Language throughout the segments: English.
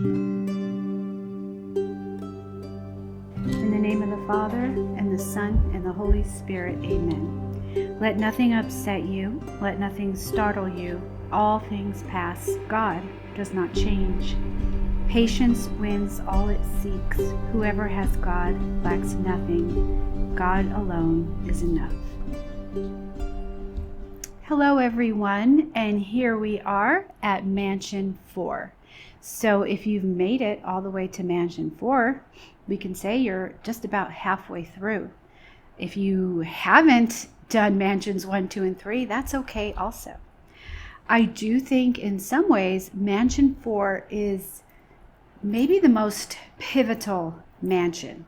In the name of the Father, and the Son, and the Holy Spirit, amen. Let nothing upset you, let nothing startle you. All things pass. God does not change. Patience wins all it seeks. Whoever has God lacks nothing. God alone is enough. Hello everyone, and here we are at Mansion 4. So if you've made it all the way to Mansion 4, we can say you're just about halfway through. If you haven't done Mansions 1, 2, and 3, that's okay also. I do think in some ways Mansion 4 is maybe the most pivotal mansion.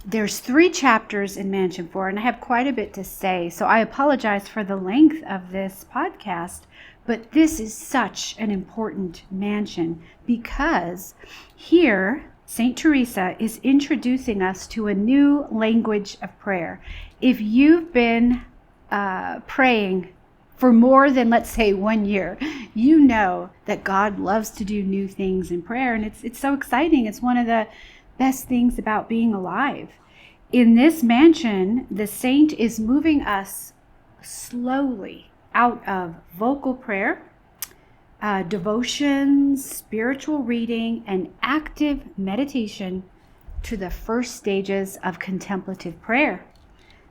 There's 3 chapters in Mansion 4, and I have quite a bit to say, so I apologize for the length of this podcast, but this is such an important mansion because here St. Teresa is introducing us to a new language of prayer. If you've been praying for more than, let's say, 1 year, you know that God loves to do new things in prayer, and it's so exciting. It's one of the best things about being alive. In this mansion, the saint is moving us slowly out of vocal prayer, devotions, spiritual reading, and active meditation to the first stages of contemplative prayer.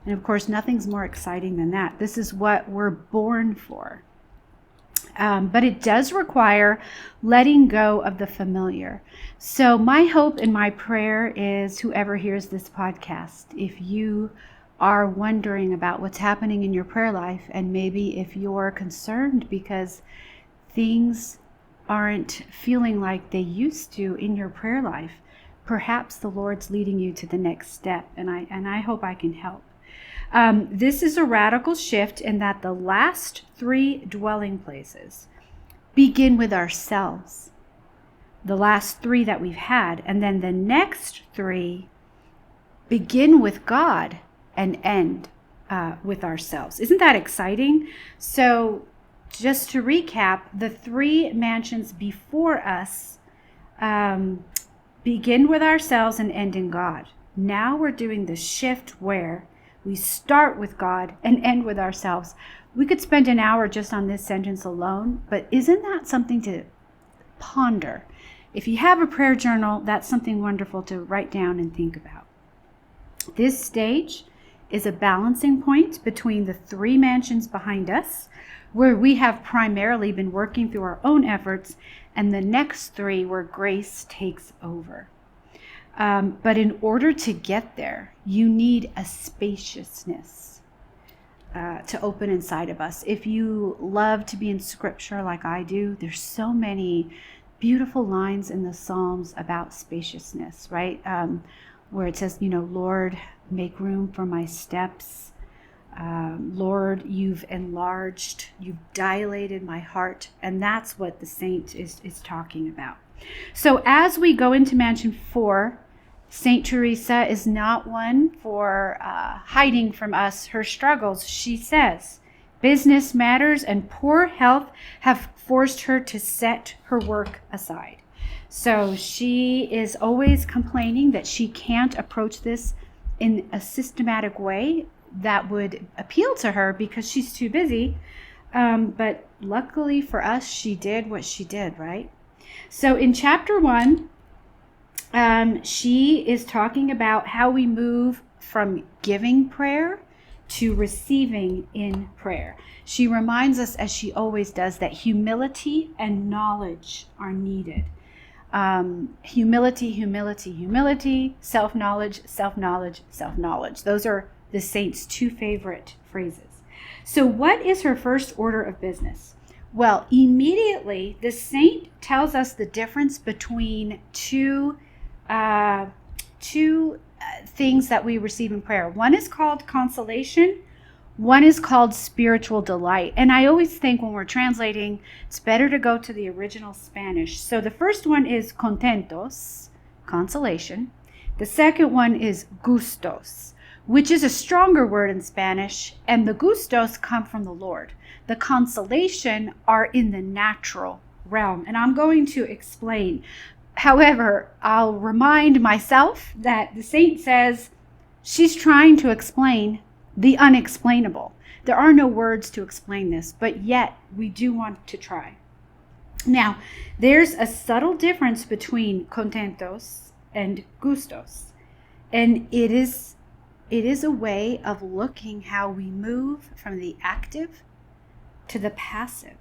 And of course, nothing's more exciting than that. This is what we're born for. But it does require letting go of the familiar. So my hope and my prayer is whoever hears this podcast, if you are wondering about what's happening in your prayer life, and maybe if you're concerned because things aren't feeling like they used to in your prayer life, perhaps the Lord's leading you to the next step, and I hope I can help. This is a radical shift in that the last 3 dwelling places begin with ourselves, the last 3 that we've had, and then the next 3 begin with God and end with ourselves. Isn't that exciting? So just to recap, the 3 mansions before us begin with ourselves and end in God. Now we're doing the shift where we start with God and end with ourselves. We could spend an hour just on this sentence alone, but isn't that something to ponder? If you have a prayer journal, that's something wonderful to write down and think about. This stage is a balancing point between the 3 mansions behind us, where we have primarily been working through our own efforts, and the next 3 where grace takes over. But in order to get there, you need a spaciousness to open inside of us. If you love to be in scripture like I do, there's so many beautiful lines in the Psalms about spaciousness, right? Where it says, Lord, make room for my steps. Lord, you've enlarged, you've dilated my heart. And that's what the saint is talking about. So as we go into Mansion 4, St. Teresa is not one for hiding from us her struggles. She says, business matters and poor health have forced her to set her work aside. So she is always complaining that she can't approach this in a systematic way that would appeal to her because she's too busy. But luckily for us, she did what she did, right? So in chapter 1, she is talking about how we move from giving prayer to receiving in prayer. She reminds us, as she always does, that humility and knowledge are needed. Humility, humility, humility, self-knowledge, self-knowledge, self-knowledge. Those are the saint's 2 favorite phrases. So what is her first order of business? Well, immediately the saint tells us the difference between two things that we receive in prayer. One is called consolation. One is called spiritual delight. And I always think when we're translating, it's better to go to the original Spanish. So the first one is contentos, consolation. The second one is gustos, which is a stronger word in Spanish, and the gustos come from the Lord. The consolation are in the natural realm, and I'm going to explain. However, I'll remind myself that the saint says she's trying to explain the unexplainable. There are no words to explain this, but yet we do want to try. Now, there's a subtle difference between contentos and gustos, and it is a way of looking how we move from the active to the passive.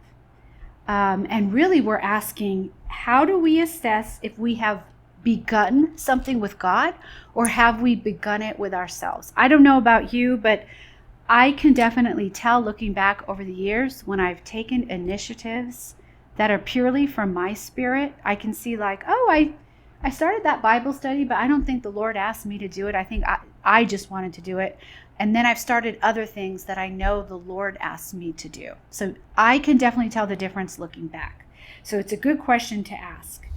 And really we're asking, how do we assess if we have begun something with God, or have we begun it with ourselves? I don't know about you, but I can definitely tell, looking back over the years, when I've taken initiatives that are purely from my spirit. I can see like, oh, I started that Bible study, but I don't think the Lord asked me to do it. I think I just wanted to do it. And then I've started other things that I know the Lord asked me to do. So I can definitely tell the difference looking back. So it's a good question to ask.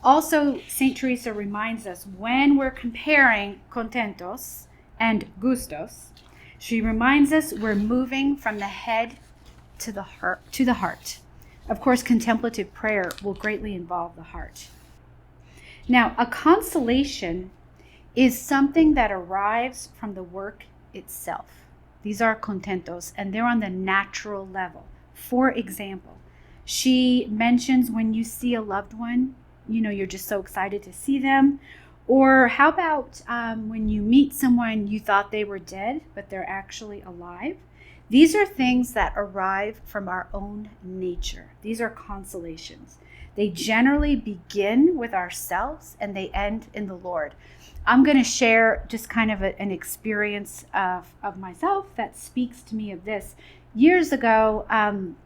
Also, St. Teresa reminds us, when we're comparing contentos and gustos, she reminds us we're moving from the head to the heart. Of course, contemplative prayer will greatly involve the heart. Now, a consolation is something that arrives from the work itself. These are contentos, and they're on the natural level. For example, she mentions when you see a loved one, you're just so excited to see them. Or how about when you meet someone you thought they were dead, but they're actually alive? These are things that arrive from our own nature. These are consolations. They generally begin with ourselves and they end in the Lord. I'm going to share just kind of an experience of myself that speaks to me of this. Years ago, I'm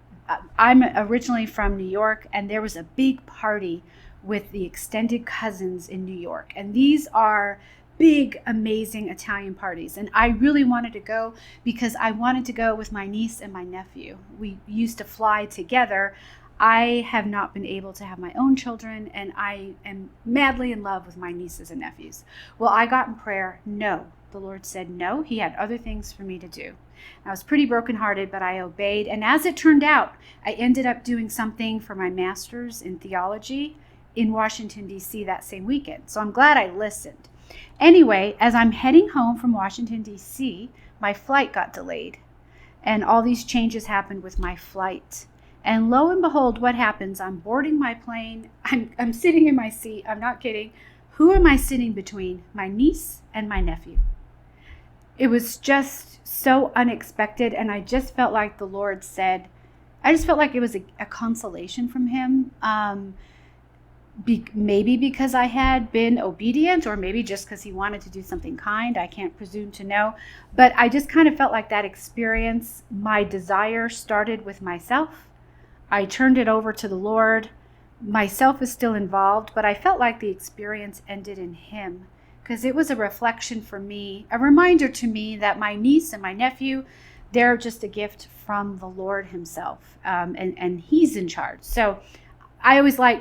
originally from New York, and there was a big party with the extended cousins in New York. And these are big, amazing Italian parties. And I really wanted to go because I wanted to go with my niece and my nephew. We used to fly together. I have not been able to have my own children, and I am madly in love with my nieces and nephews. Well, I got in prayer, no. The Lord said no. He had other things for me to do. I was pretty brokenhearted, but I obeyed. And as it turned out, I ended up doing something for my master's in theology in Washington, D.C. that same weekend. So I'm glad I listened. Anyway, as I'm heading home from Washington, D.C., my flight got delayed. And all these changes happened with my flight. And lo and behold, what happens? I'm boarding my plane. I'm sitting in my seat. I'm not kidding. Who am I sitting between? My niece and my nephew. It was just so unexpected. And I just felt like the Lord said, I just felt like it was a consolation from him. Maybe because I had been obedient, or maybe just because he wanted to do something kind. I can't presume to know. But I just kind of felt like that experience, my desire started with myself. I turned it over to the Lord. Myself is still involved, but I felt like the experience ended in him, because it was a reflection for me, a reminder to me that my niece and my nephew, they're just a gift from the Lord himself, and he's in charge. So I always I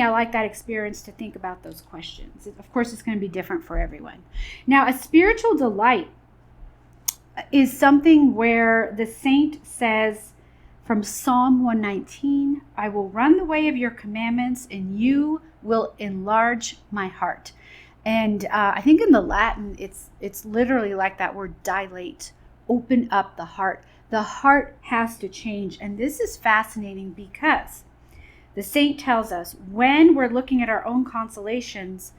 like that experience to think about those questions. Of course, it's going to be different for everyone. Now, a spiritual delight is something where the saint says from Psalm 119, I will run the way of your commandments, and you will enlarge my heart. And I think in the Latin, it's literally like that word dilate, open up the heart. The heart has to change. And this is fascinating because the saint tells us when we're looking at our own consolations,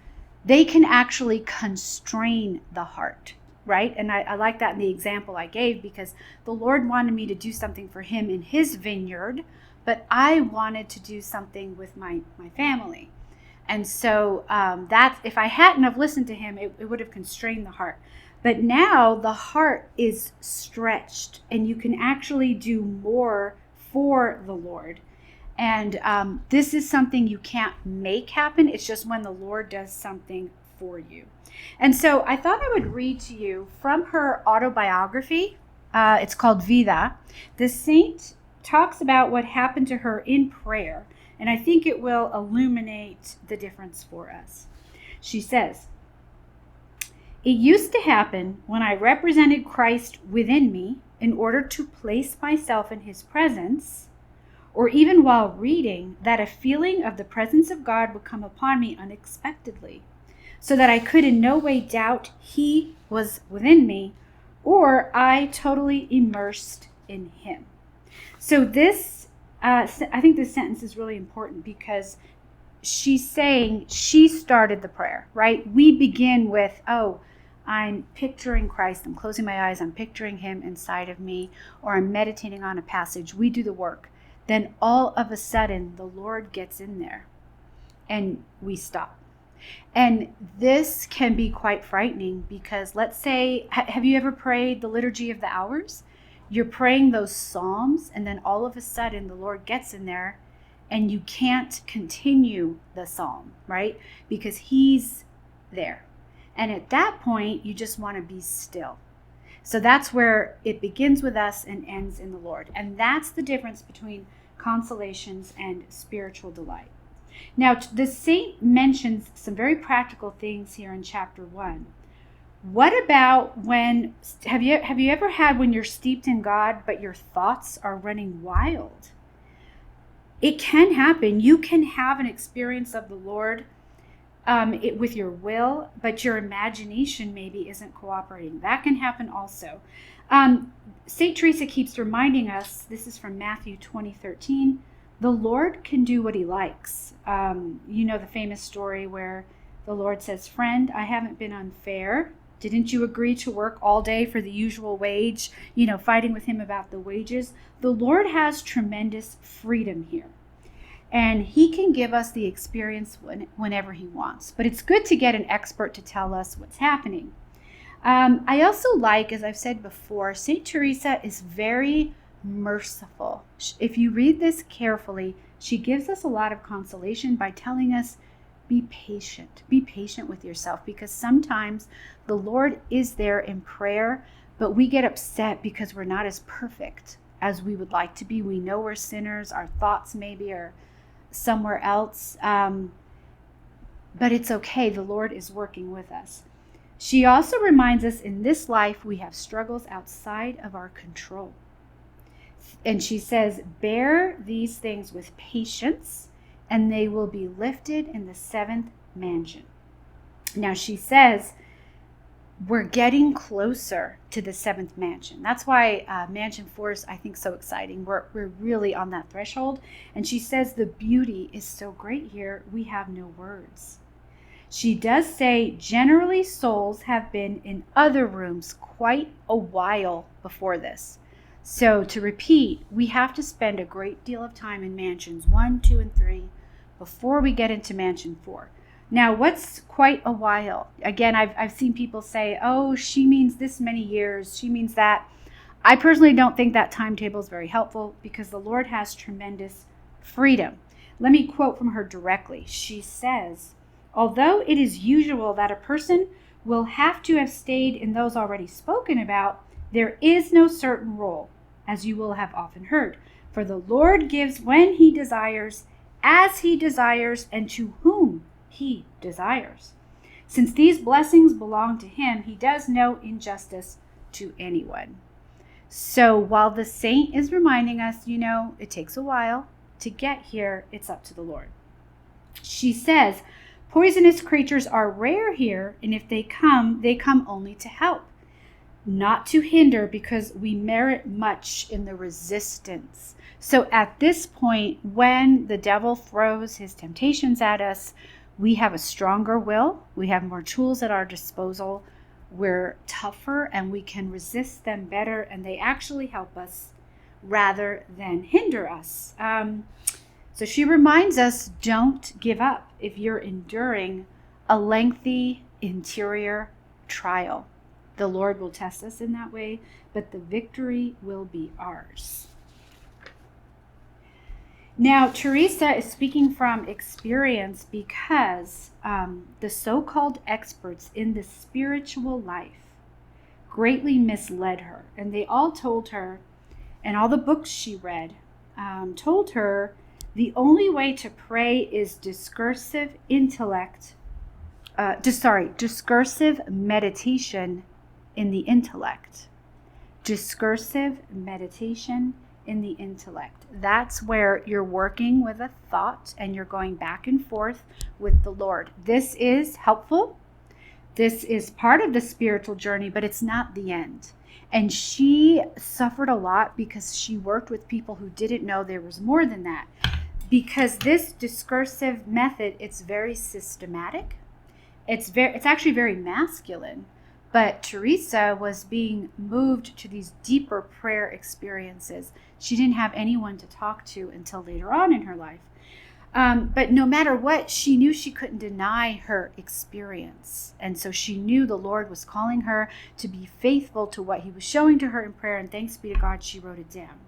they can actually constrain the heart, right? And I like that in the example I gave, because the Lord wanted me to do something for him in his vineyard, but I wanted to do something with my family. And so that's, if I hadn't have listened to him, it would have constrained the heart. But now the heart is stretched, and you can actually do more for the Lord. And this is something you can't make happen. It's just when the Lord does something for you. And so I thought I would read to you from her autobiography. It's called Vida. The saint talks about what happened to her in prayer, and I think it will illuminate the difference for us. She says, it used to happen when I represented Christ within me in order to place myself in his presence, or even while reading, that a feeling of the presence of God would come upon me unexpectedly, so that I could in no way doubt he was within me, or I totally immersed in him. So this, I think this sentence is really important because she's saying she started the prayer, right? We begin with, I'm picturing Christ. I'm closing my eyes. I'm picturing him inside of me, or I'm meditating on a passage. We do the work. Then all of a sudden, the Lord gets in there and we stop. And this can be quite frightening because, let's say, have you ever prayed the Liturgy of the Hours? You're praying those psalms, and then all of a sudden the Lord gets in there and you can't continue the psalm, right? Because he's there. And at that point, you just want to be still. So that's where it begins with us and ends in the Lord. And that's the difference between consolations and spiritual delight. Now, the saint mentions some very practical things here in chapter 1. What about when, have you ever had when you're steeped in God, but your thoughts are running wild? It can happen. You can have an experience of the Lord with your will, but your imagination maybe isn't cooperating. That can happen also. St. Teresa keeps reminding us, this is from Matthew 20:13, the Lord can do what he likes. You know the famous story where the Lord says, "Friend, I haven't been unfair. Didn't you agree to work all day for the usual wage?" Fighting with him about the wages. The Lord has tremendous freedom here. And he can give us the experience whenever he wants. But it's good to get an expert to tell us what's happening. I also like, as I've said before, St. Teresa is very merciful. If you read this carefully, she gives us a lot of consolation by telling us, be patient. Be patient with yourself, because sometimes the Lord is there in prayer, but we get upset because we're not as perfect as we would like to be. We know we're sinners. Our thoughts maybe are somewhere else. But it's okay. The Lord is working with us. She also reminds us in this life we have struggles outside of our control. And she says, bear these things with patience, and they will be lifted in the seventh mansion. Now she says, we're getting closer to the seventh mansion. That's why mansion 4 is, I think, so exciting. We're really on that threshold. And she says the beauty is so great here, we have no words. She does say, generally souls have been in other rooms quite a while before this. So to repeat, we have to spend a great deal of time in mansions 1, 2, and 3 before we get into mansion 4. Now, what's quite a while? Again, I've seen people say, oh, she means this many years. She means that. I personally don't think that timetable is very helpful because the Lord has tremendous freedom. Let me quote from her directly. She says, although it is usual that a person will have to have stayed in those already spoken about, there is no certain rule, as you will have often heard. For the Lord gives when he desires, as he desires, and to whom he desires. Since these blessings belong to him, he does no injustice to anyone. So while the saint is reminding us, it takes a while to get here, it's up to the Lord. She says, poisonous creatures are rare here, and if they come only to help, not to hinder, because we merit much in the resistance. So at this point, when the devil throws his temptations at us, we have a stronger will, we have more tools at our disposal, we're tougher, and we can resist them better, and they actually help us rather than hinder us. So she reminds us, don't give up if you're enduring a lengthy interior trial. The Lord will test us in that way, but the victory will be ours. Now, Teresa is speaking from experience because the so-called experts in the spiritual life greatly misled her. And they all told her, and all the books she read, told her the only way to pray is discursive meditation in the intellect. Discursive meditation in the intellect. That's where you're working with a thought and you're going back and forth with the Lord. This is helpful. This is part of the spiritual journey, but it's not the end. And she suffered a lot because she worked with people who didn't know there was more than that. Because this discursive method, it's very systematic. It's actually very masculine. But Teresa was being moved to these deeper prayer experiences. She didn't have anyone to talk to until later on in her life. But no matter what, she knew she couldn't deny her experience. And so she knew the Lord was calling her to be faithful to what he was showing to her in prayer. And thanks be to God, she wrote it down.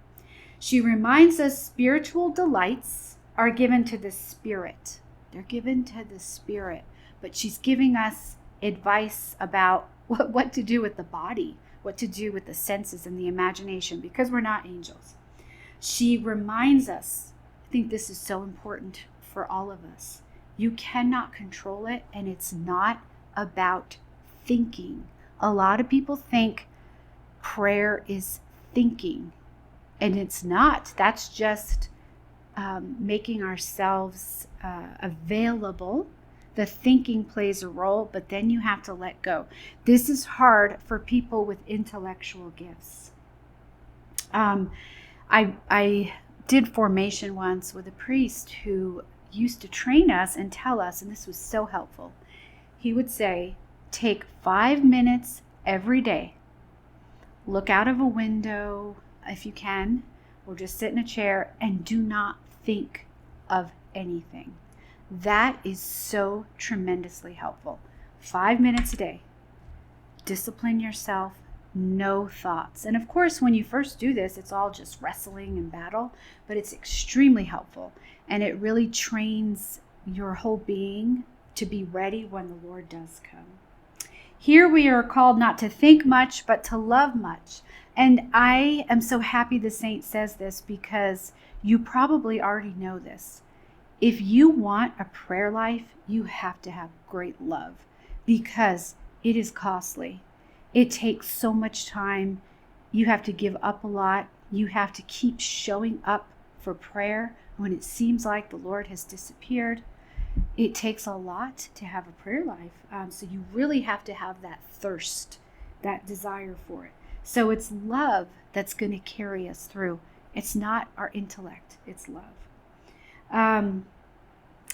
She reminds us spiritual delights are given to the Spirit. They're given to the Spirit. But she's giving us advice about what to do with the body, what to do with the senses and the imagination, because we're not angels. She reminds us, I think this is so important for all of us, you cannot control it, and it's not about thinking. A lot of people think prayer is thinking, and it's not. That's just making ourselves available. The thinking plays a role, but then you have to let go. This is hard for people with intellectual gifts. I did formation once with a priest who used to train us and tell us, and this was so helpful. He would say, take 5 minutes every day. Look out of a window if you can, or just sit in a chair and do not think of anything. That is so tremendously helpful. 5 minutes a day. Discipline yourself. No thoughts. And of course, when you first do this, it's all just wrestling and battle, but it's extremely helpful. And it really trains your whole being to be ready when the Lord does come. Here we are called not to think much, but to love much. And I am so happy the saint says this, because you probably already know this. If you want a prayer life, you have to have great love, because it is costly. It takes so much time. You have to give up a lot. You have to keep showing up for prayer when it seems like the Lord has disappeared. It takes a lot to have a prayer life. So you really have to have that thirst, that desire for it. So it's love that's going to carry us through. It's not our intellect, it's love.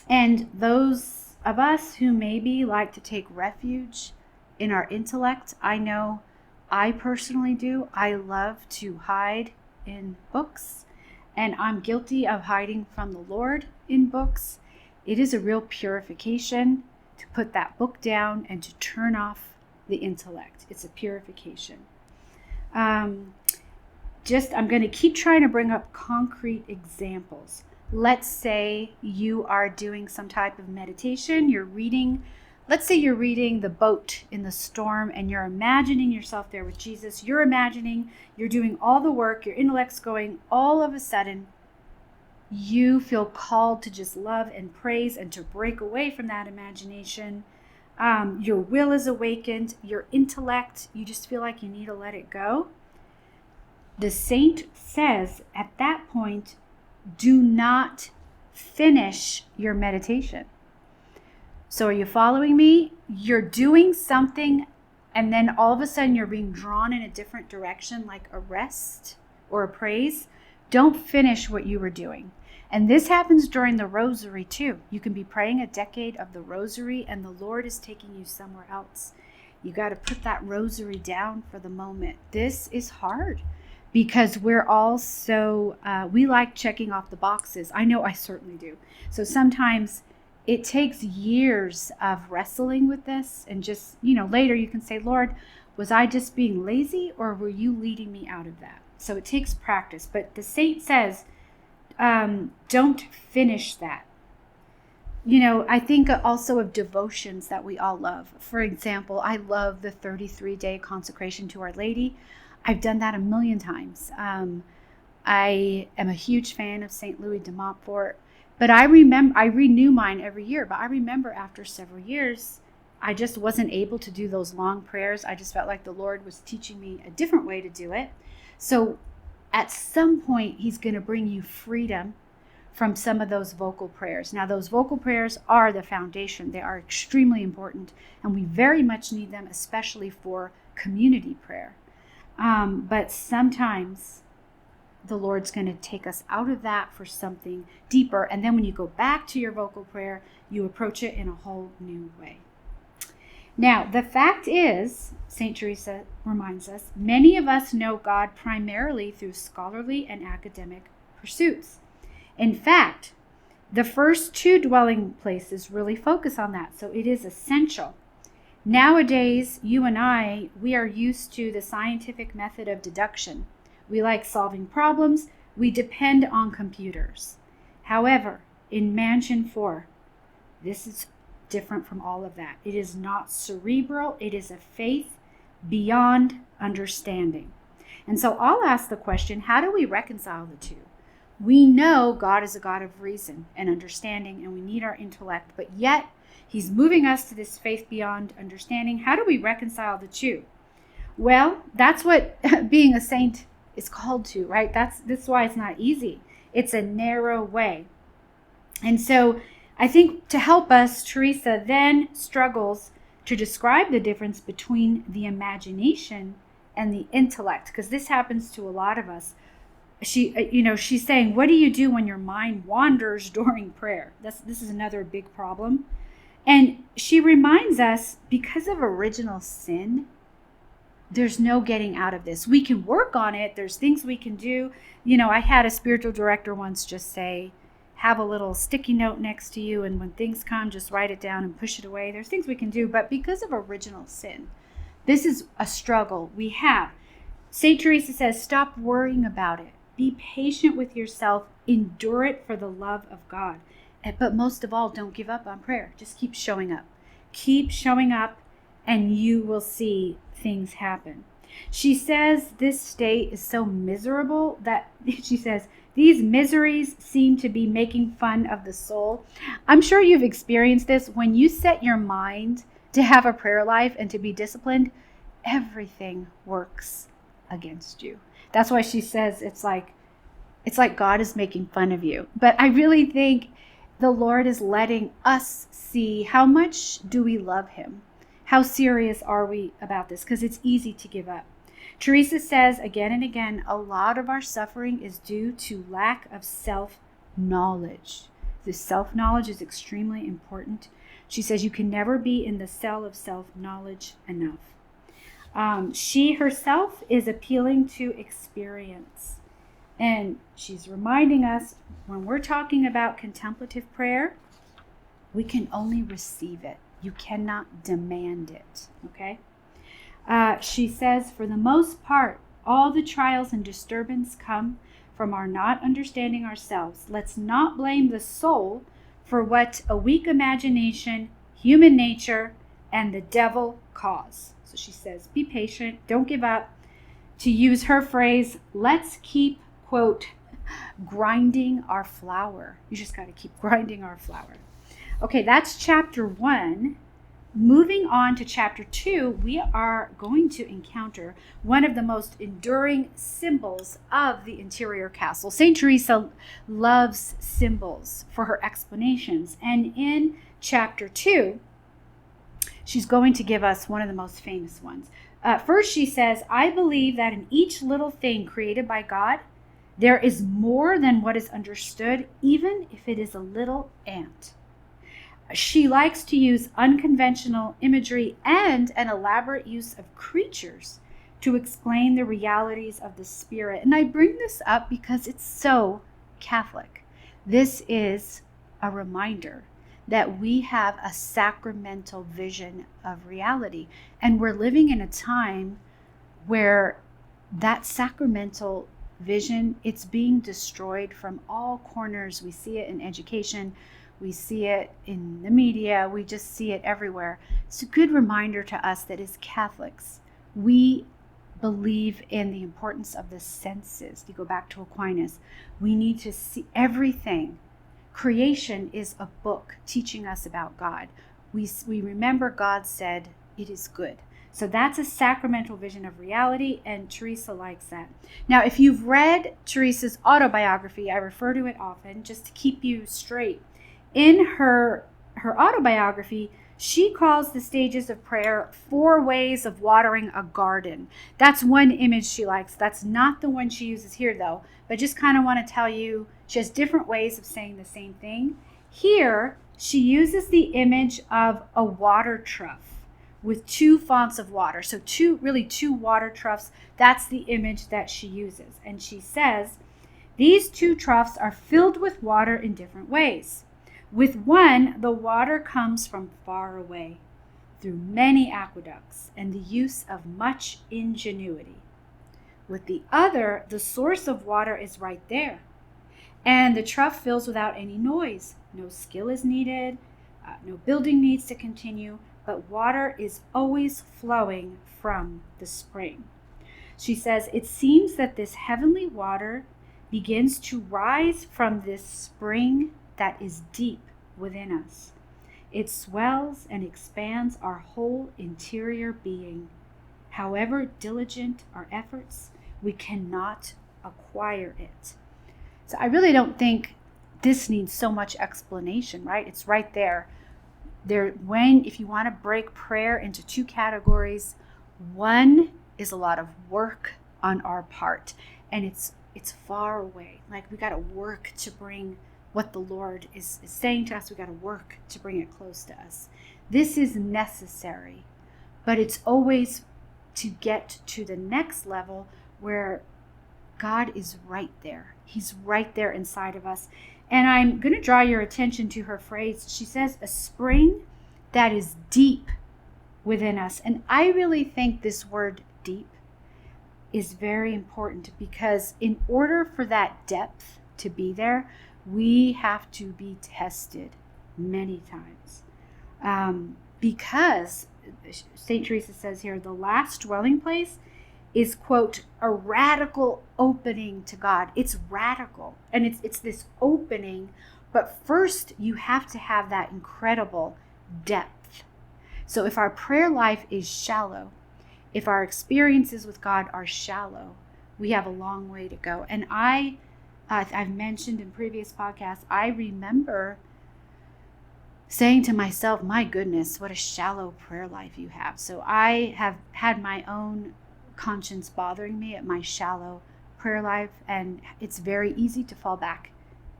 And those of us who maybe like to take refuge in our intellect, I know I personally do. I love to hide in books, and I'm guilty of hiding from the Lord in books. It is a real purification to put that book down and to turn off the intellect. It's a purification. I'm going to keep trying to bring up concrete examples. Let's say you are doing some type of meditation, let's say you're reading The Boat in the Storm, and you're imagining yourself there with Jesus. You're imagining, you're doing all the work, your intellect's going, all of a sudden, you feel called to just love and praise and to break away from that imagination. Your will is awakened, your intellect, you just feel like you need to let it go. The saint says at that point, do not finish your meditation. So are you following me? You're doing something, and then all of a sudden you're being drawn in a different direction, like a rest or a praise. Don't finish what you were doing. And this happens during the rosary too. You can be praying a decade of the rosary and the Lord is taking you somewhere else. You got to put that rosary down for the moment. This is hard because we're all so, we like checking off the boxes. I know I certainly do. So sometimes it takes years of wrestling with this, and just, later you can say, Lord, was I just being lazy, or were you leading me out of that? So it takes practice. But the saint says, don't finish that. I think also of devotions that we all love. For example, I love the 33-day consecration to Our Lady. I've done that a million times. I am a huge fan of St. Louis de Montfort. But I renew mine every year. But I remember after several years, I just wasn't able to do those long prayers. I just felt like the Lord was teaching me a different way to do it. So at some point he's going to bring you freedom from some of those vocal prayers. Now, those vocal prayers are the foundation. They are extremely important, and we very much need them, especially for community prayer. But sometimes the Lord's going to take us out of that for something deeper. And then when you go back to your vocal prayer, you approach it in a whole new way. Now, the fact is, St. Teresa reminds us, many of us know God primarily through scholarly and academic pursuits. In fact, the first two dwelling places really focus on that, so it is essential. Nowadays, you and I, we are used to the scientific method of deduction. We like solving problems. We depend on computers. However, in Mansion 4, this is different from all of that. It is not cerebral. It is a faith beyond understanding. And so I'll ask the question, how do we reconcile the two? We know God is a God of reason and understanding, and we need our intellect, but yet he's moving us to this faith beyond understanding. How do we reconcile the two? Well, that's what being a saint is called to, right? That's why it's not easy. It's a narrow way. And so I think to help us, Teresa then struggles to describe the difference between the imagination and the intellect, because this happens to a lot of us. She's saying, what do you do when your mind wanders during prayer? This is another big problem. And she reminds us, because of original sin, there's no getting out of this. We can work on it. There's things we can do. I had a spiritual director once just say, have a little sticky note next to you, and when things come, just write it down and push it away. There's things we can do, but because of original sin, this is a struggle we have. St. Teresa says, stop worrying about it. Be patient with yourself. Endure it for the love of God. But most of all, don't give up on prayer. Just keep showing up. Keep showing up, and you will see things happen. She says this state is so miserable that she says, these miseries seem to be making fun of the soul. I'm sure you've experienced this. When you set your mind to have a prayer life and to be disciplined, everything works against you. That's why she says it's like God is making fun of you. But I really think the Lord is letting us see how much do we love him. How serious are we about this? Because it's easy to give up. Teresa says again and again, a lot of our suffering is due to lack of self-knowledge. This self-knowledge is extremely important. She says you can never be in the cell of self-knowledge enough. She herself is appealing to experience. And she's reminding us, when we're talking about contemplative prayer, we can only receive it. You cannot demand it, okay? She says, for the most part, all the trials and disturbance come from our not understanding ourselves. Let's not blame the soul for what a weak imagination, human nature, and the devil cause. So she says, be patient, don't give up. To use her phrase, let's keep, quote, grinding our flour. You just got to keep grinding our flour. Okay, that's chapter 1. Moving on to chapter 2, we are going to encounter one of the most enduring symbols of the interior castle. St. Teresa loves symbols for her explanations. And in chapter 2, she's going to give us one of the most famous ones. First, she says, I believe that in each little thing created by God, there is more than what is understood, even if it is a little ant. She likes to use unconventional imagery and an elaborate use of creatures to explain the realities of the spirit. And I bring this up because it's so Catholic. This is a reminder that we have a sacramental vision of reality. And we're living in a time where that sacramental vision, it's being destroyed from all corners. We see it in education. We see it in the media. We just see it everywhere. It's a good reminder to us that as Catholics, we believe in the importance of the senses. You go back to Aquinas. We need to see everything. Creation is a book teaching us about God. We remember God said, it is good. So that's a sacramental vision of reality, and Teresa likes that. Now, if you've read Teresa's autobiography, I refer to it often just to keep you straight. In her autobiography, she calls the stages of prayer 4 ways of watering a garden. That's one image she likes. That's not the one she uses here, though. But just kind of want to tell you, she has different ways of saying the same thing. Here, she uses the image of a water trough with 2 fonts of water. So 2 water troughs. That's the image that she uses. And she says, these 2 troughs are filled with water in different ways. With one, the water comes from far away, through many aqueducts and the use of much ingenuity. With the other, the source of water is right there, and the trough fills without any noise. No skill is needed, no building needs to continue, but water is always flowing from the spring. She says, it seems that this heavenly water begins to rise from this spring that is deep within us. It swells and expands our whole interior being. However diligent our efforts, we cannot acquire it. So I really don't think this needs so much explanation, right? It's right there. If you want to break prayer into 2 categories, one is a lot of work on our part, and it's far away. Like, we got to work to bring what the Lord is saying to us. We got to work to bring it close to us. This is necessary, but it's always to get to the next level where God is right there. He's right there inside of us. And I'm going to draw your attention to her phrase. She says, a spring that is deep within us. And I really think this word deep is very important, because in order for that depth to be there, we have to be tested many times. Because St. Teresa says here, the last dwelling place is, quote, a radical opening to God. It's radical, and it's this opening, but first you have to have that incredible depth. So if our prayer life is shallow, if our experiences with God are shallow, we have a long way to go. And I've mentioned in previous podcasts, I remember saying to myself, my goodness, what a shallow prayer life you have. So I have had my own conscience bothering me at my shallow prayer life, and it's very easy to fall back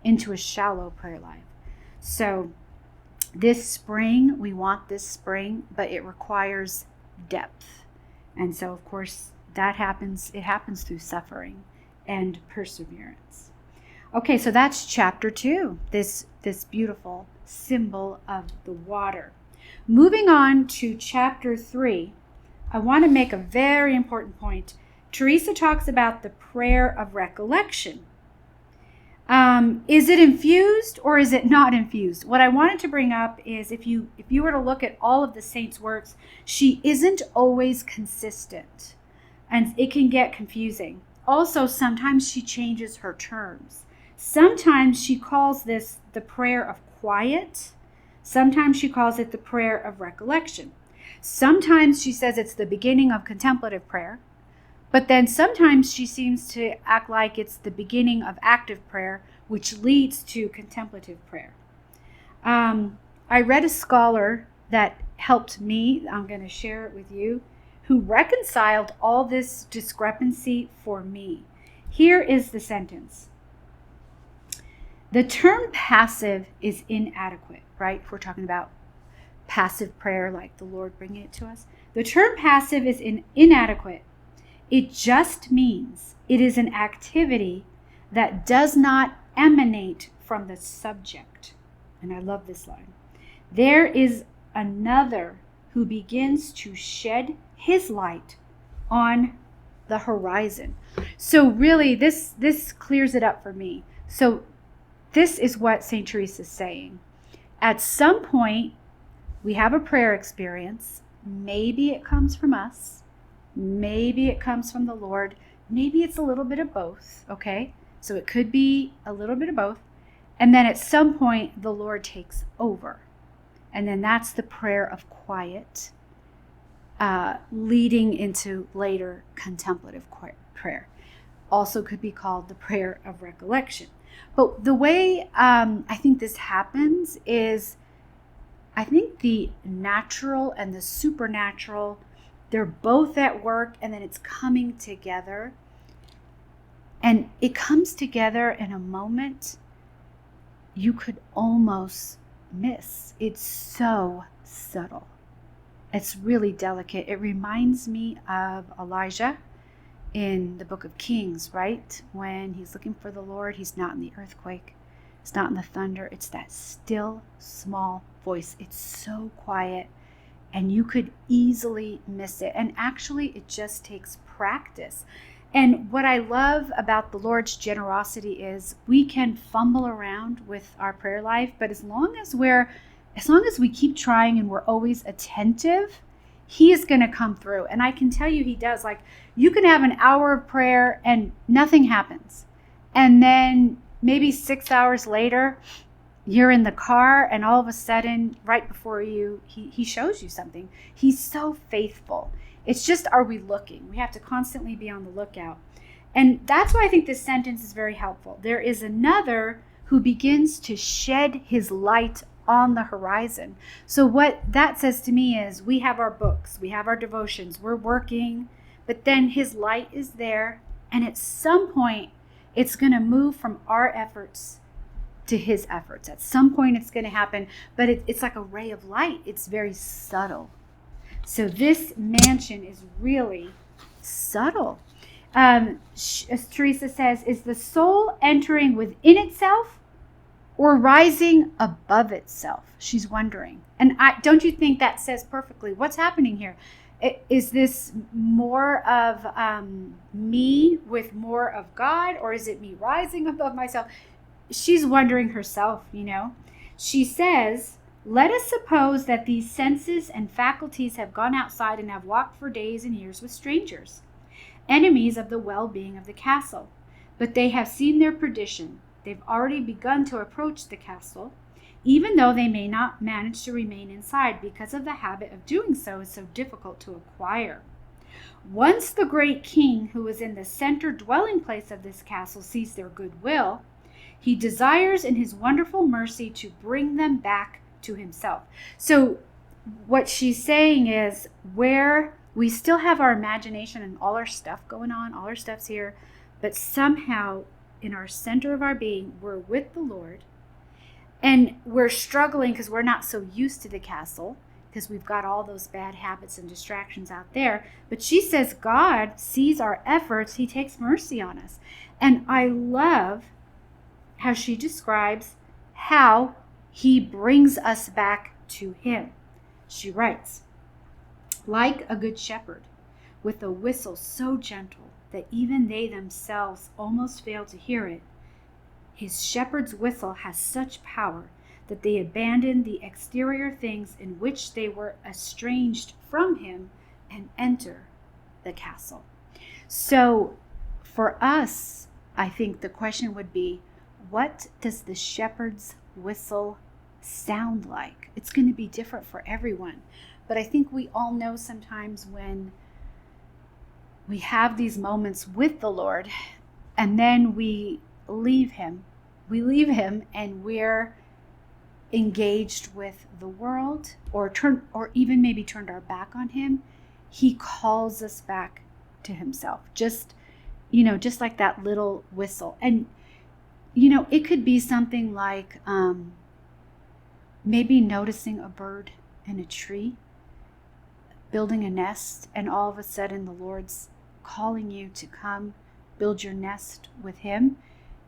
into a shallow prayer life. So this spring, we want this spring, but it requires depth. And so, of course, it happens through suffering and perseverance. Okay, so that's chapter 2, this beautiful symbol of the water. Moving on to chapter 3, I want to make a very important point. Teresa talks about the prayer of recollection. Is it infused or is it not infused? What I wanted to bring up is, if you were to look at all of the saints' works, she isn't always consistent, and it can get confusing. Also, sometimes she changes her terms. Sometimes she calls this the prayer of quiet. Sometimes she calls it the prayer of recollection. Sometimes she says it's the beginning of contemplative prayer. But then sometimes she seems to act like it's the beginning of active prayer, which leads to contemplative prayer. I read a scholar that helped me, I'm going to share it with you, who reconciled all this discrepancy for me. Here is the sentence. The term passive is inadequate, right? If we're talking about passive prayer, like the Lord bringing it to us. The term passive is inadequate. It just means it is an activity that does not emanate from the subject. And I love this line. There is another who begins to shed his light on the horizon. So really, this clears it up for me. So this is what St. Teresa is saying. At some point, we have a prayer experience. Maybe it comes from us. Maybe it comes from the Lord. Maybe it's a little bit of both, okay? So it could be a little bit of both. And then at some point, the Lord takes over. And then that's the prayer of quiet. leading into later contemplative prayer. Also could be called the prayer of recollection. But the way I think this happens is, I think the natural and the supernatural, they're both at work, and then it's coming together. And it comes together in a moment you could almost miss. It's so subtle. It's really delicate. It reminds me of Elijah in the book of Kings, right? When he's looking for the Lord, he's not in the earthquake. It's not in the thunder. It's that still, small voice. It's so quiet, and you could easily miss it. And actually, it just takes practice. And what I love about the Lord's generosity is we can fumble around with our prayer life, but as long as we keep trying and we're always attentive, he is going to come through. And I can tell you he does. Like, you can have an hour of prayer and nothing happens. And then maybe 6 hours later, you're in the car, and all of a sudden, right before you, he shows you something. He's so faithful. It's just, are we looking? We have to constantly be on the lookout. And that's why I think this sentence is very helpful. There is another who begins to shed his light on the horizon. So what that says to me is, we have our books, we have our devotions, we're working, but then his light is there, and at some point it's going to move from our efforts to his efforts. At some point it's going to happen, but it's like a ray of light. It's very subtle. So this mansion is really subtle. As Teresa says, is the soul entering within itself or rising above itself? She's wondering. And don't you think that says perfectly what's happening here? Is this more of me with more of God, or is it me rising above myself? She's wondering herself, She says, let us suppose that these senses and faculties have gone outside and have walked for days and years with strangers, enemies of the well-being of the castle. But they have seen their perdition. They've already begun to approach the castle, even though they may not manage to remain inside because of the habit of doing so is so difficult to acquire. Once the great king, who is in the center dwelling place of this castle, sees their goodwill, he desires in his wonderful mercy to bring them back to himself. So what she's saying is, where we still have our imagination and all our stuff going on, all our stuff's here, but somehow in our center of our being, we're with the Lord, and we're struggling because we're not so used to the castle, because we've got all those bad habits and distractions out there. But she says God sees our efforts. He takes mercy on us. And I love how she describes how he brings us back to him. She writes, like a good shepherd, with a whistle so gentle that even they themselves almost fail to hear it, his shepherd's whistle has such power that they abandon the exterior things in which they were estranged from him and enter the castle. So for us, I think the question would be, what does the shepherd's whistle sound like? It's going to be different for everyone. But I think we all know sometimes when we have these moments with the Lord and then we leave him and we're engaged with the world, or even maybe turned our back on him. He calls us back to himself, just like that little whistle. And it could be something like maybe noticing a bird in a tree, building a nest, and all of a sudden the Lord's calling you to come build your nest with him.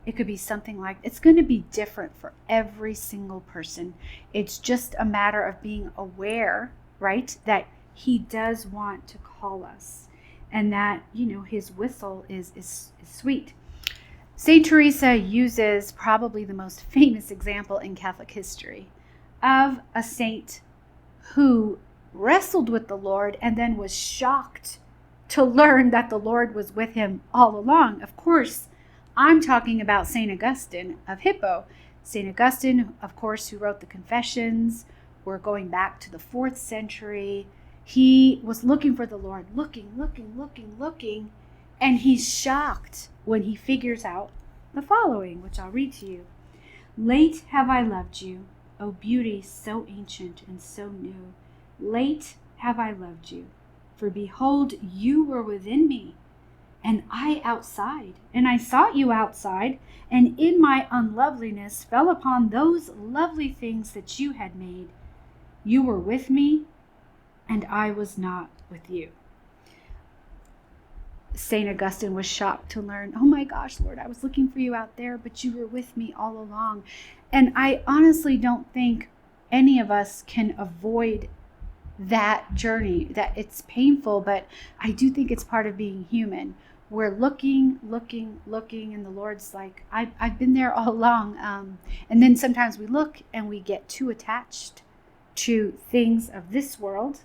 It could be something like, it's going to be different for every single person. It's just a matter of being aware, right, that he does want to call us, and that, his whistle is sweet. Saint Teresa uses probably the most famous example in Catholic history of a saint who wrestled with the Lord and then was shocked to learn that the Lord was with him all along. Of course, I'm talking about St. Augustine of Hippo. St. Augustine, of course, who wrote the Confessions. We're going back to the 4th century. He was looking for the Lord, looking, and he's shocked when he figures out the following, which I'll read to you. Late have I loved you, O beauty so ancient and so new. Late have I loved you, for behold, you were within me, and I outside, and I sought you outside, and in my unloveliness fell upon those lovely things that you had made. You were with me, and I was not with you. St. Augustine was shocked to learn, oh my gosh, Lord, I was looking for you out there, but you were with me all along. And I honestly don't think any of us can avoid that journey, that it's painful, but I do think it's part of being human. We're looking, and the Lord's like, I've been there all along. And then sometimes we look and we get too attached to things of this world.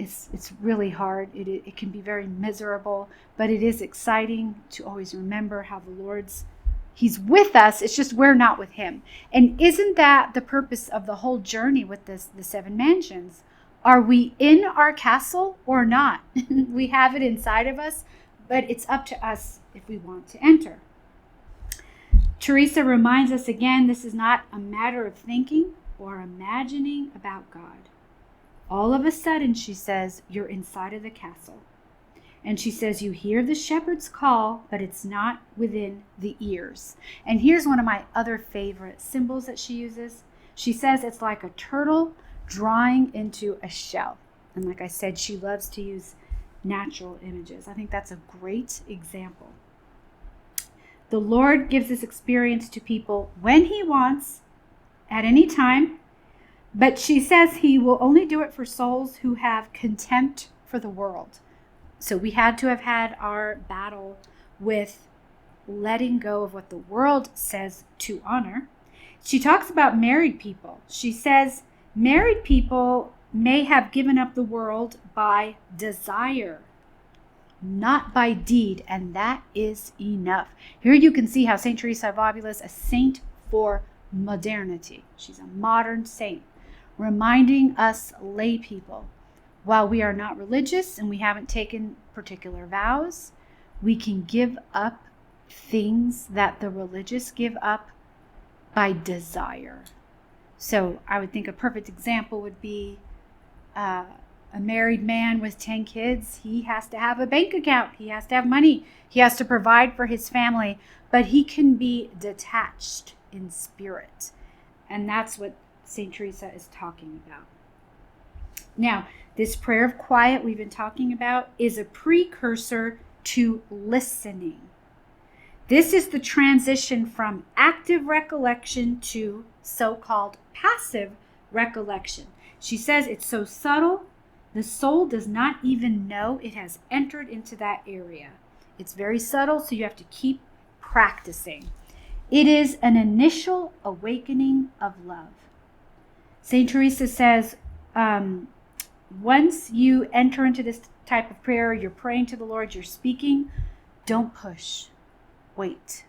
It's really hard. It can be very miserable, but it is exciting to always remember how the Lord's, He's with us. It's just we're not with Him. And isn't that the purpose of the whole journey with the 7 mansions? Are we in our castle or not? We have it inside of us, but it's up to us if we want to enter. Teresa reminds us again, this is not a matter of thinking or imagining about God. All of a sudden, she says, you're inside of the castle. And she says, you hear the shepherd's call, but it's not within the ears. And here's one of my other favorite symbols that she uses. She says it's like a turtle drawing into a shell. And like I said, she loves to use natural images. I think that's a great example. The Lord gives this experience to people when He wants, at any time. But she says He will only do it for souls who have contempt for the world. So we had to have had our battle with letting go of what the world says to honor. She talks about married people. She says married people may have given up the world by desire, not by deed, and that is enough. Here you can see how St. Teresa of Avila is a saint for modernity. She's a modern saint, reminding us lay people, while we are not religious and we haven't taken particular vows, we can give up things that the religious give up by desire. So I would think a perfect example would be a married man with 10 kids. He has to have a bank account. He has to have money. He has to provide for his family, but he can be detached in spirit. And that's what St. Teresa is talking about. Now, this prayer of quiet we've been talking about is a precursor to listening. This is the transition from active recollection to so-called passive recollection. She says it's so subtle, the soul does not even know it has entered into that area. It's very subtle, so you have to keep practicing. It is an initial awakening of love. St. Teresa says, once you enter into this type of prayer, you're praying to the Lord, you're speaking, don't push. Wait.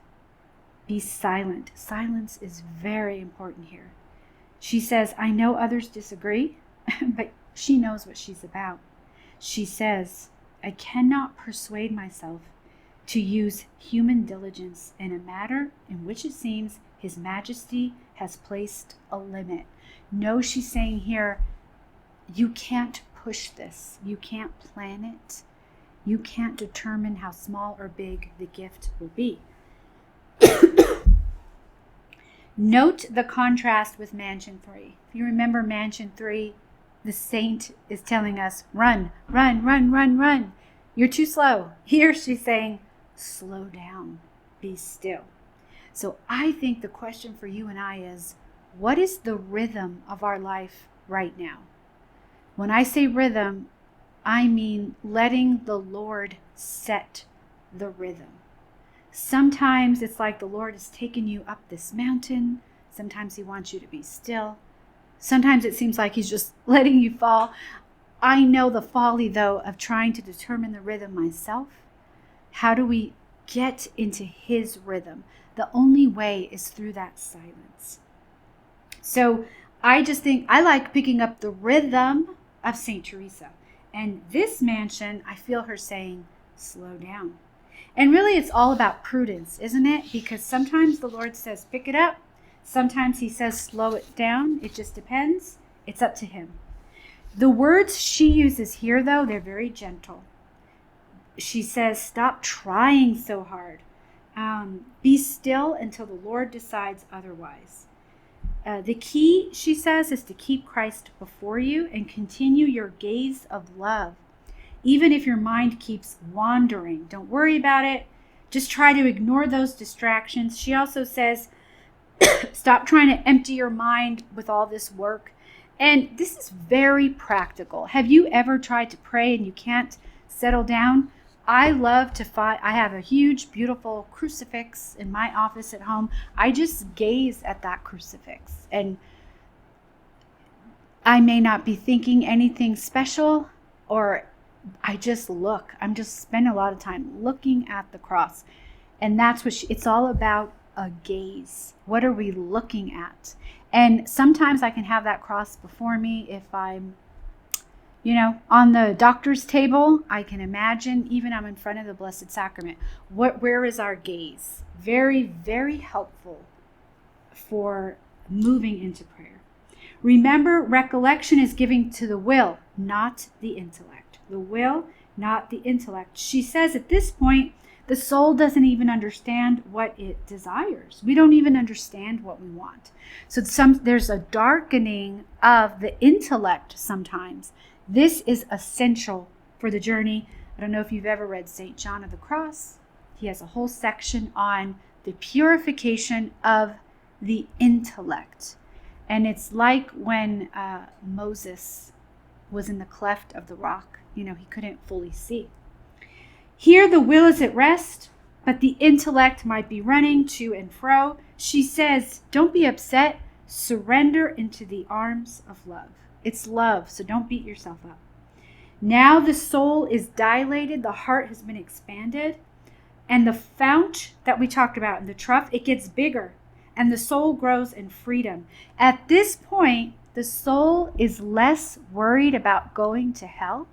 Be silent. Silence is very important here. She says, I know others disagree, but she knows what she's about. She says, I cannot persuade myself to use human diligence in a matter in which it seems His Majesty has placed a limit. No, she's saying here, you can't push this. You can't plan it. You can't determine how small or big the gift will be. Note the contrast with Mansion 3. If you remember Mansion 3, the saint is telling us, run, run, run, run, run. You're too slow. Here she's saying, slow down, be still. So I think the question for you and I is, what is the rhythm of our life right now? When I say rhythm, I mean letting the Lord set the rhythm. Sometimes it's like the Lord has taken you up this mountain. Sometimes He wants you to be still. Sometimes it seems like He's just letting you fall. I know the folly, though, of trying to determine the rhythm myself. How do we get into His rhythm? The only way is through that silence. So I just think I like picking up the rhythm of St. Teresa. And this mansion, I feel her saying, slow down. And really, it's all about prudence, isn't it? Because sometimes the Lord says, pick it up. Sometimes he says, slow it down. It just depends. It's up to him. The words she uses here, though, they're very gentle. She says, stop trying so hard. Be still until the Lord decides otherwise. The key, she says, is to keep Christ before you and continue your gaze of love. Even if your mind keeps wandering, don't worry about it. Just try to ignore those distractions. She also says, stop trying to empty your mind with all this work. And this is very practical. Have you ever tried to pray and you can't settle down? I love to find, I have a huge, beautiful crucifix in my office at home. I just gaze at that crucifix. And I may not be thinking anything special, or I just look. I'm just spending a lot of time looking at the cross. And that's what it's all about, a gaze. What are we looking at? And sometimes I can have that cross before me if I'm, on the doctor's table. I can imagine, even I'm in front of the Blessed Sacrament. Where is our gaze? Very, very helpful for moving into prayer. Remember, recollection is giving to the will, not the intellect. The will, not the intellect. She says at this point, the soul doesn't even understand what it desires. We don't even understand what we want. So there's a darkening of the intellect sometimes. This is essential for the journey. I don't know if you've ever read St. John of the Cross. He has a whole section on the purification of the intellect. And it's like when Moses was in the cleft of the rock. He couldn't fully see. Here the will is at rest, but the intellect might be running to and fro. She says, don't be upset. Surrender into the arms of love. It's love, so don't beat yourself up. Now the soul is dilated, the heart has been expanded, and the fount that we talked about in the trough, it gets bigger, and the soul grows in freedom. At this point, the soul is less worried about going to hell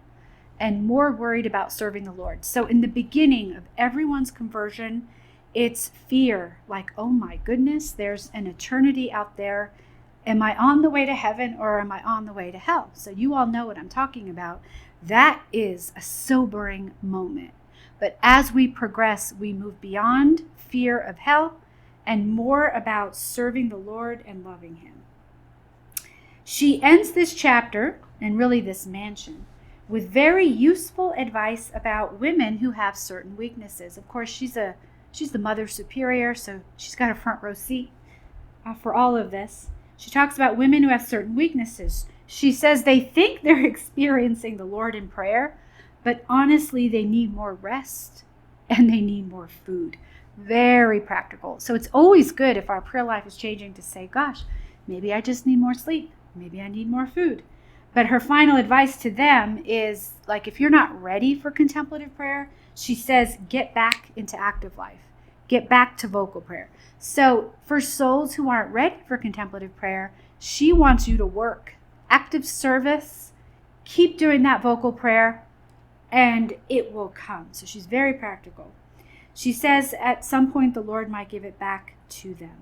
and more worried about serving the Lord. So in the beginning of everyone's conversion, it's fear, like, oh my goodness, there's an eternity out there. Am I on the way to heaven or am I on the way to hell? So you all know what I'm talking about. That is a sobering moment. But as we progress, we move beyond fear of hell and more about serving the Lord and loving him. She ends this chapter, and really this mansion, with very useful advice about women who have certain weaknesses. Of course, she's the Mother Superior, so she's got a front row seat for all of this. She talks about women who have certain weaknesses. She says they think they're experiencing the Lord in prayer, but honestly, they need more rest and they need more food. Very practical. So it's always good if our prayer life is changing to say, gosh, maybe I just need more sleep. Maybe I need more food. But her final advice to them is, like, if you're not ready for contemplative prayer, she says, get back into active life. Get back to vocal prayer. So for souls who aren't ready for contemplative prayer, she wants you to work. Active service, keep doing that vocal prayer, and it will come. So she's very practical. She says at some point the Lord might give it back to them.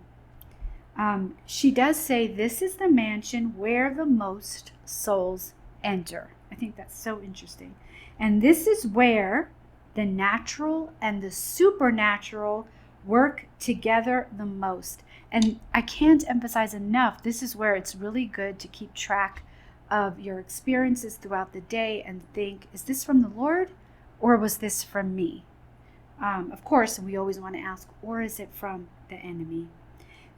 She does say this is the mansion where the most souls enter. I think that's so interesting. And this is where the natural and the supernatural work together the most. And I can't emphasize enough, this is where it's really good to keep track of your experiences throughout the day and think, is this from the Lord or was this from me? Of course, we always want to ask, or is it from the enemy?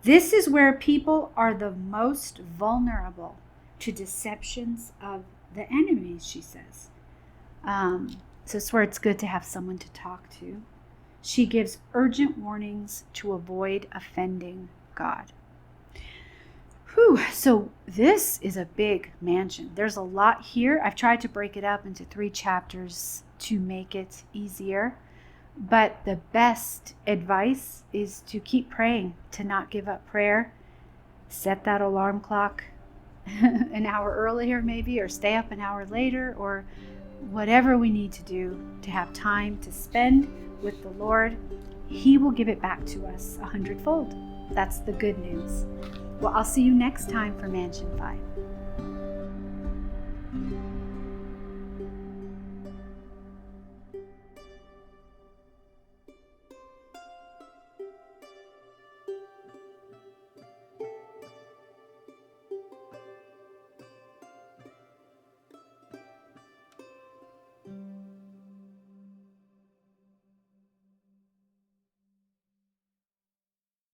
This is where people are the most vulnerable to deceptions of the enemy, she says. So it's where it's good to have someone to talk to. She gives urgent warnings to avoid offending God. So this is a big mansion. There's a lot here. I've tried to break it up into 3 chapters to make it easier. But the best advice is to keep praying, to not give up prayer. Set that alarm clock. an hour earlier maybe, or stay up an hour later, or whatever we need to do to have time to spend with the Lord, He will give it back to us 100-fold. That's the good news. Well, I'll see you next time for Mansion 5.